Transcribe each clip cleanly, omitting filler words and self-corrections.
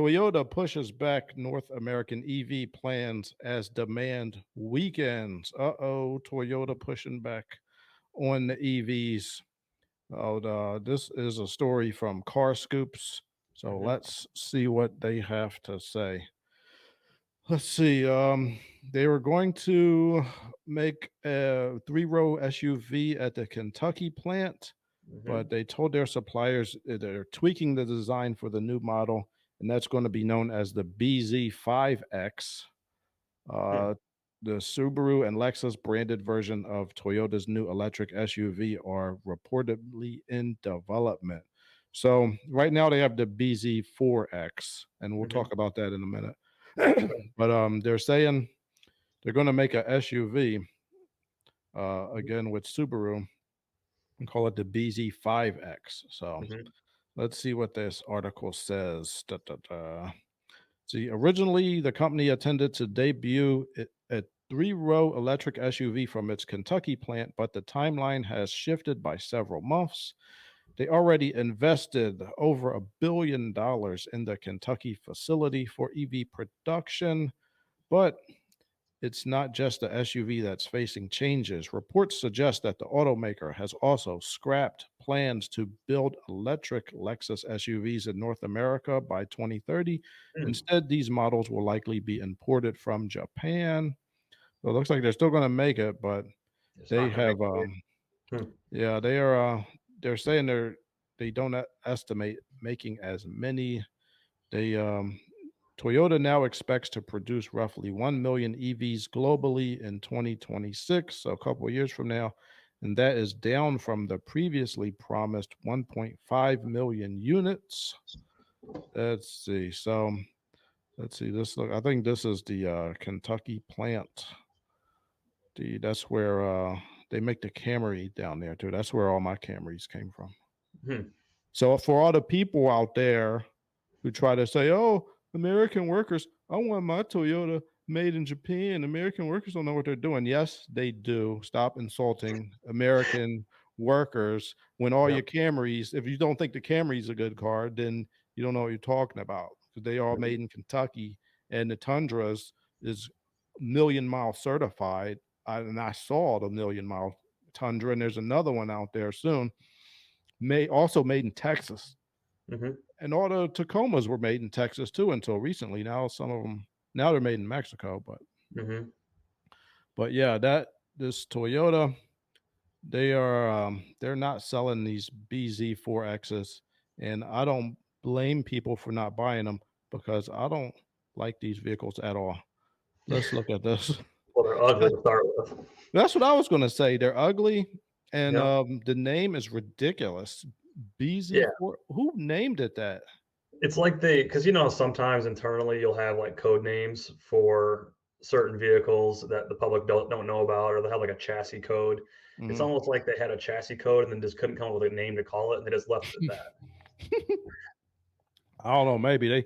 Toyota pushes back North American EV plans as demand weakens. Uh-oh, Toyota pushing back on the EVs. Oh, this is a story from Car Scoops. So Mhm. let's see what they have to say. Let's see. They were going to make a three-row SUV at the Kentucky plant, but Mhm. they told their suppliers they're tweaking the design for the new model, and that's going to be known as the BZ4X. Hmm. Uh, the Subaru and Lexus branded version of Toyota's new electric SUV are reportedly in development. So right now they have the BZ4X, and we'll Mhm. talk about that in a minute. Okay. But they're saying they're going to make a SUV Mhm. again with Subaru and call it the BZ5X. So Mhm. let's see what this article says. Da, da, da. See, originally the company intended to debut a three-row electric SUV from its Kentucky plant, but the timeline has shifted by several months. They already invested over $1 billion in the Kentucky facility for EV production, but it's not just the SUV that's facing changes. Reports suggest that the automaker has also scrapped plans to build electric Lexus SUVs in North America by 2030. Hmm. Instead, these models will likely be imported from Japan. So it looks like they're still going to make it, but It's they not gonna make have, it. Hmm. yeah, they're saying they don't estimate making as many. They Toyota now expects to produce roughly 1 million EVs globally in 2026, so a couple of years from now, and that is down from the previously promised 1.5 million units. Let's see. So let's see this. Look, I think this is the Kentucky plant. That's where they make the Camry down there too. That's where all my Camrys came from. Hmm. So for all the people out there who try to say, "Oh, American workers, I want my Toyota made in Japan. American workers don't know what they're doing." Yes, they do. Stop insulting American workers when all your Yep. Camrys, if you don't think the Camry's a good car, then you don't know what you're talking about because they are Mhm. made in Kentucky and the Tundras is million mile certified. And I saw the million mile Tundra, and there's another one out there soon, also made in Texas, Mhm. and all the Tacomas were made in Texas too until recently. Now some of them now they're made in Mexico, Mhm. but yeah, that this Toyota they're not selling these BZ4Xs, and I don't blame people for not buying them because I don't like these vehicles at all. Let's look at this. Well, they're ugly to start with. That's what I was going to say. They're ugly, and Yep. the name is ridiculous. Yeah. BZ4. Who named it that? It's like because sometimes internally you'll have like code names for certain vehicles that the public don't know about, or they'll have like a chassis code. It's Mhm. almost like they had a chassis code and then just couldn't come up with a name to call it, and they just left it at that. I don't know. Maybe they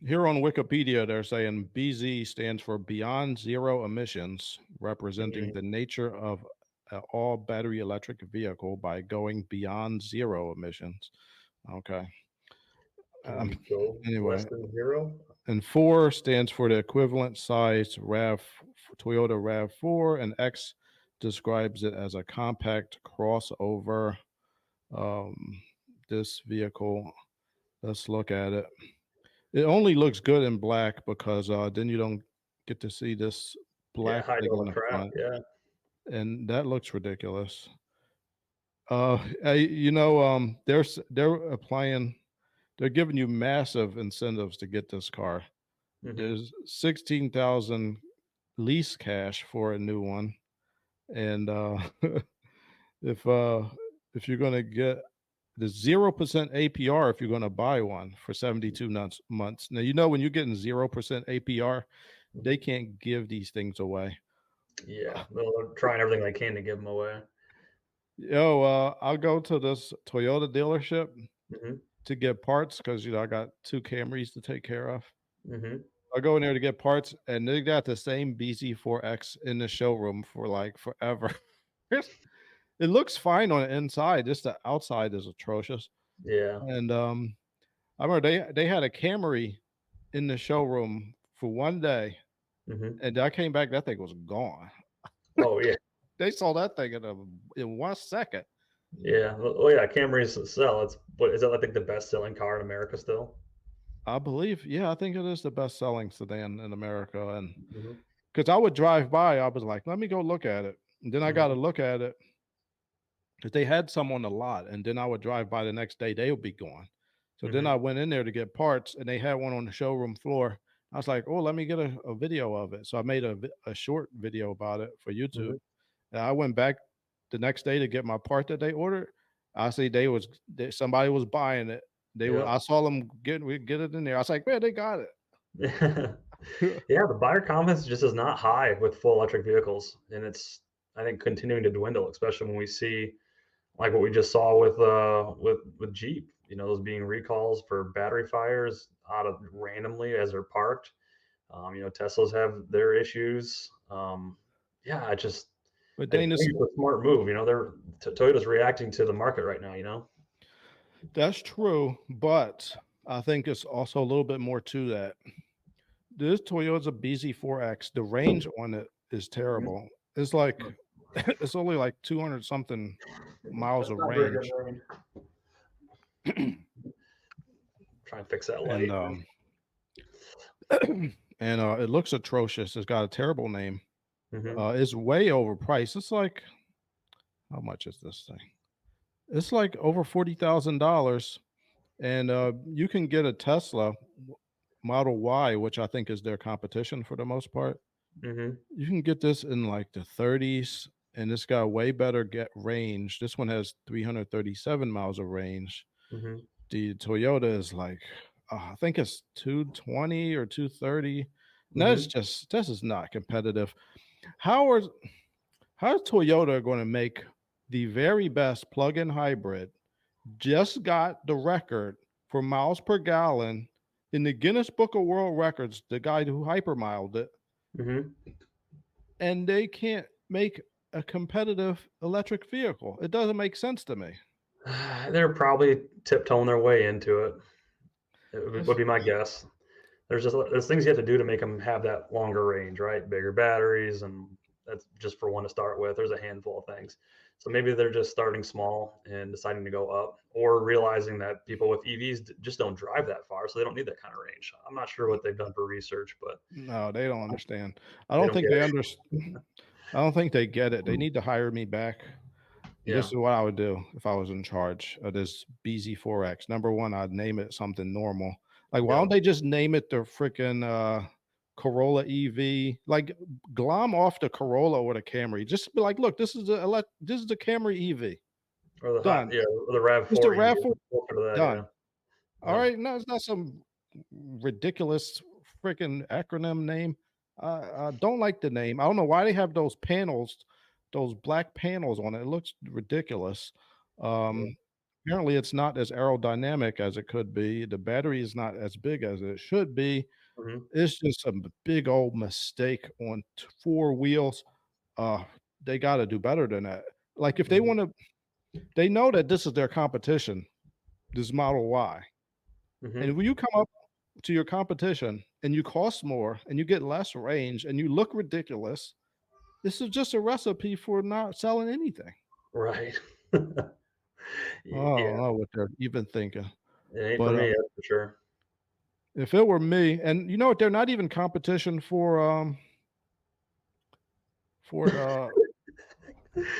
here on Wikipedia they're saying BZ stands for Beyond Zero Emissions, representing Mhm. the nature of an all battery electric vehicle by going beyond zero emissions. Okay. Can you Um, go less anyway, than 0? and four stands for the equivalent size Rav Toyota Rav4, and X describes it as a compact crossover. Um, this vehicle. Let's look at it. It only looks good in black because then you don't get to see this Yeah, black hide thing all on the the crap, front, yeah. and that looks ridiculous. They're applying, they're giving you massive incentives to get this car. Mhm. There's 16,000 lease cash for a new one, and if uh, if you're gonna get the 0% APR if you're going to buy one for 72 months. Now, when you're getting 0% APR, they can't give these things away. Yeah, they're trying everything they can to give them away. I'll go to this Toyota dealership Mhm. to get parts because, I got two Camrys to take care of. Mhm. I go in there to get parts, and they got the same BZ4X in the showroom for like forever. it looks fine on the inside, just the outside is atrocious. Yeah. And I remember they had a Camry. in the showroom for one day, Mhm. and I came back, that thing was gone. Oh, yeah. They sold that thing in 1 second. Yeah. Oh, yeah, Camrys sell. It's what is that, I think, the best-selling car in America still? I believe, yeah, I think it is the best-selling sedan in America, and Mhm. because I would drive by, I was like, "Let me go look at it," and then I gotta Mhm. look at it because they had some on the lot, and then I would drive by the next day, they would be gone. So then I Mhm. went in there to get parts, and they had one on the showroom floor. I was like, "Oh, let me get a video of it." So I made a short video about it for YouTube. Mhm. And I went back the next day to get my part that they ordered. I see somebody was buying it. Yeah. I saw them get it in there. I was like, "Man, they got it." Yeah, the buyer confidence just is not high with full electric vehicles, and it's, I think, continuing to dwindle, especially when we see like what we just saw with Jeep. Those being recalls for battery fires out of randomly as they're parked. Teslas have their issues. Yeah, But I think Dana, it's a smart move. Toyota's reacting to the market right now. that's true, but I think it's also a little bit more to that. This Toyota BZ4X, the range on it is Mhm. terrible. It's like it's only like 200 something miles That's of not very good range. range. Try and fix that And light. and it looks atrocious. It's got a terrible name. Hmm. It's way overpriced. It's like, how much is this thing? It's like over $40,000, and you can get a Tesla Model Y, which I think is their competition for the most part. Hmm. You can get this in like the 30s, and it's got way better get range. This one has 337 miles of range. Hmm. The Toyota is like, I think it's 220 or 230. And Hmm. this is not competitive. How are how's Toyota going to make the very best plug-in hybrid? Just got the record for miles per gallon in the Guinness Book of World Records, the guy who hypermiled it, Hmm. and they can't make a competitive electric vehicle. It doesn't make sense to me. They're probably tiptoeing their way into it. Would It's be my guess. There's things you have to do to make them have that longer range, right? Bigger batteries, and that's just for one to start with. There's a handful of things. So maybe they're just starting small and deciding to go up, or realizing that people with EVs just don't drive that far, so they don't need that kind of range. I'm not sure what they've done for research, but no, they don't understand. they don't get it. I don't think they get it. They need to hire me back. This Yeah. is what I would do if I was in charge of this BZ4X. Number one, I'd name it something normal. Like, why Yeah. don't they just name it the freaking Corolla EV? Like, glom off the Corolla or the Camry. Just be like, look, this is the Camry EV. Or the hot, Done. yeah, or the It's the RAV4 EV. RAV4. Closer to that, yeah. Done. All Yeah. right. No, it's not some ridiculous freaking acronym name. I don't like the name. I don't know why they have those panels, those black panels on it. It looks ridiculous. Yeah. Um, Apparently, it's not as aerodynamic as it could be. The battery is not as big as it should be. Mhm. It's just a big old mistake on four wheels. Uh, they got to do better than that. Like if they Mhm. want to, they know that this is their competition. This Model Y. And Mhm. when you come up to your competition and you cost more and you get less range and you look ridiculous, this is just a recipe for not selling anything. Right. I Yeah, don't know what they're even thinking. it ain't for But me, that's for sure. if it were me, and you know what, they're not even competition for the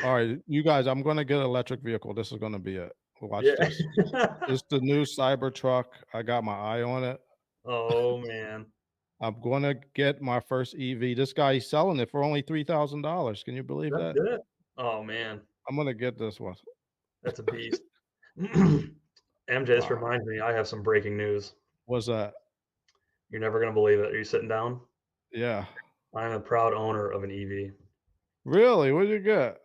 all right, you guys, I'm gonna get an electric vehicle. This is gonna be it. Watch Yeah. this. It's the new Cybertruck. I got my eye on it. Oh, man. I'm gonna get my first EV. This guy, he's selling it for only $3,000. Can you believe That's that? good. Oh, man. I'm gonna get this one. That's a beast. MJ, this Wow. reminds me, I have some breaking news. What's that? You're never gonna believe it. Are you sitting down? Yeah. I'm a proud owner of an EV. Really? What'd you get?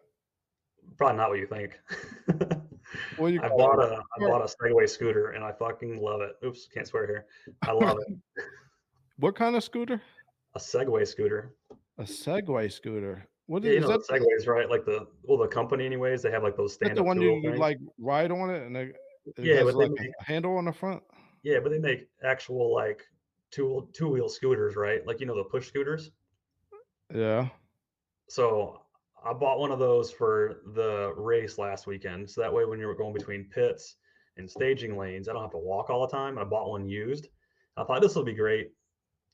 Probably not what you think. What you I got? bought a Segway scooter, and I fucking love it. Oops, can't swear here. I love it. What kind of scooter? A Segway scooter. A Segway scooter. What Yeah, you is know that? the Segways, right? Like the company anyways, they have, like, those That the stand-up one you two-wheel you, things. like, ride on it and it Yeah, has, but they like, make a handle on the front? but they make actual, like, two-wheel scooters, right? Like, the push scooters. Yeah. So I bought one of those for the race last weekend. So that way, when you were going between pits and staging lanes, I don't have to walk all the time. I bought one used. I thought this will be great.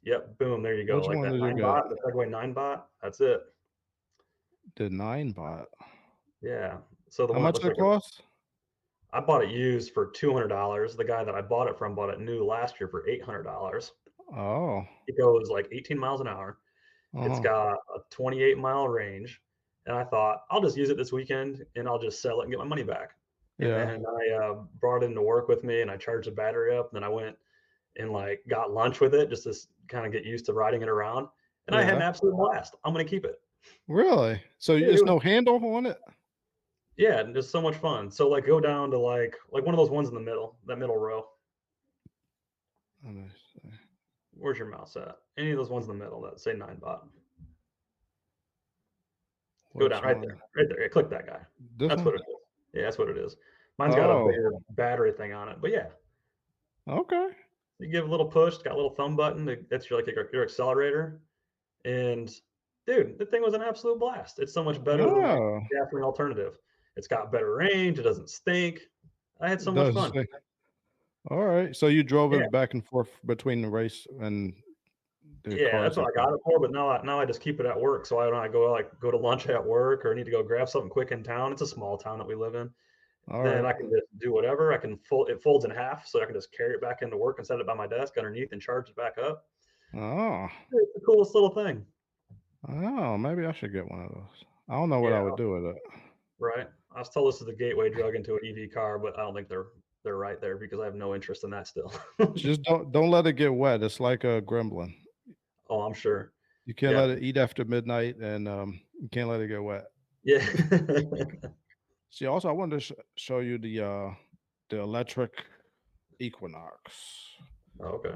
Yep, boom, there you go. Which Like one that did you nine get? bot, the Segway 9 bot. That's it. The 9 bot. Yeah. So the How one that much looks did it like cost? I bought it used for $200. The guy that I bought it from bought it new last year for $800. Oh. It goes like 18 miles an hour. It's Uh-huh. got a 28-mile range. And I thought, I'll just use it this weekend and I'll just sell it and get my money back. And Yeah. then I brought it into work with me and I charged the battery up. And then I went and like got lunch with it just to kind of get used to riding it around. And I had an Yeah. absolute blast. I'm going to keep it. Really? So Yeah, there's no handle on it? yeah, and just so much fun. So like go down to like one of those ones in the middle, that middle row. Let me see. Where's your mouse at? Any of those ones in the middle that say 9 bot. Go Which down right one? there. Right there. Yeah, click that guy. This That's one? what it is. Yeah, that's what it is. Mine's got a Oh, bigger battery thing on it. But yeah, okay. you give a little push, it's got a little thumb button. That's your accelerator. And dude, the thing was an absolute blast. It's so much better than like Oh, gasoline alternative. It's got better range, it doesn't stink. I had so it much does fun. say. All right. So you drove Yeah. it back and forth between the race and the Yeah, that's cars what and I stuff. got it for, but now I just keep it at work. So I don't I go to lunch at work or need to go grab something quick in town. It's a small town that we live in. All Then right. I can just do whatever. I can fold it folds in half, so I can just carry it back into work and set it by my desk underneath and charge it back up. Oh, It's the coolest little thing. oh, maybe I should get one of those. I don't know what I Yeah, would do with it. right. I was told this is the gateway drug into an EV car, but I don't think they're right there because I have no interest in that still. Just don't let it get wet. It's like a gremlin. Oh, I'm sure. You can't Yeah. let it eat after midnight, and you can't let it get wet. Yeah. See, also, I wanted to show you the electric Equinox. Okay.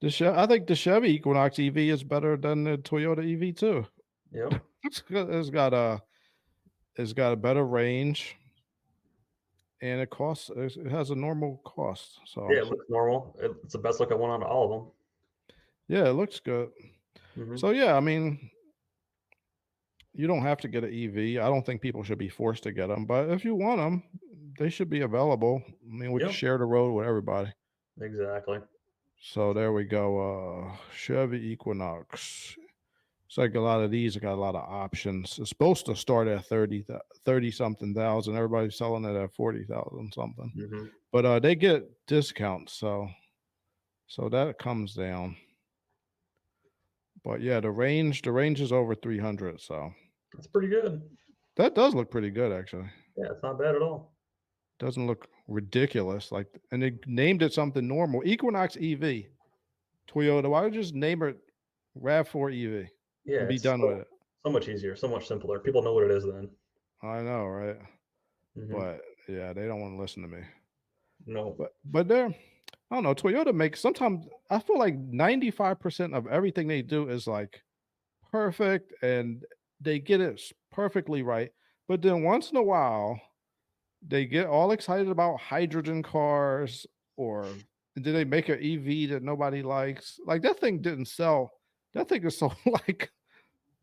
I think the Chevy Equinox EV is better than the Toyota EV too. Yep. It's got a better range, and it has a normal cost. So Yeah, it looks normal. It's the best look I want on all of yeah, it looks good. them. So yeah, I mean, you don't have to get an EV. I don't think people should be forced to get them, but if you want them, they should be available. I mean, we can Yep. share the road with everybody. Exactly. So there we go. Chevy Equinox. It's like a lot of these have got a lot of options. It's supposed to start at 30 something thousand. Everybody's selling it at 40,000 something. Hmm. But they get discounts, so that comes down. But yeah, the range is over 300, so That's pretty good. that does look pretty good actually. Yeah, it's not bad at all. Doesn't look ridiculous like, and they named it something normal. Equinox EV. Toyota. Why don't you just name it RAV4 EV Yeah, and be it's done with it? so much easier, so much simpler. People know what it is then. I know, right? Hmm. But yeah, they don't want to listen to me. No. But they're, I don't know. Toyota makes, sometimes I feel like 95% of everything they do is like perfect, and they get it perfectly right. But then once in a while, they get all excited about hydrogen cars, or did they make an EV that nobody likes? Like that thing didn't sell. That thing is sold like,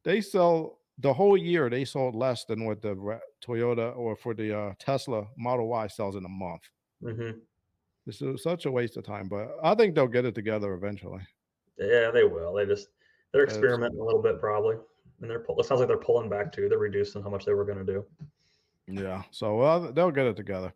they sell the whole year. They sold less than what the Toyota or for the Tesla Model Y sells in a month. Hmm. This is such a waste of time, but I think they'll get it together eventually. Yeah, they will. They're It's, experimenting a little bit probably, and it sounds like they're pulling back too. They're reducing how much they were going to do. yeah, so they'll get it together.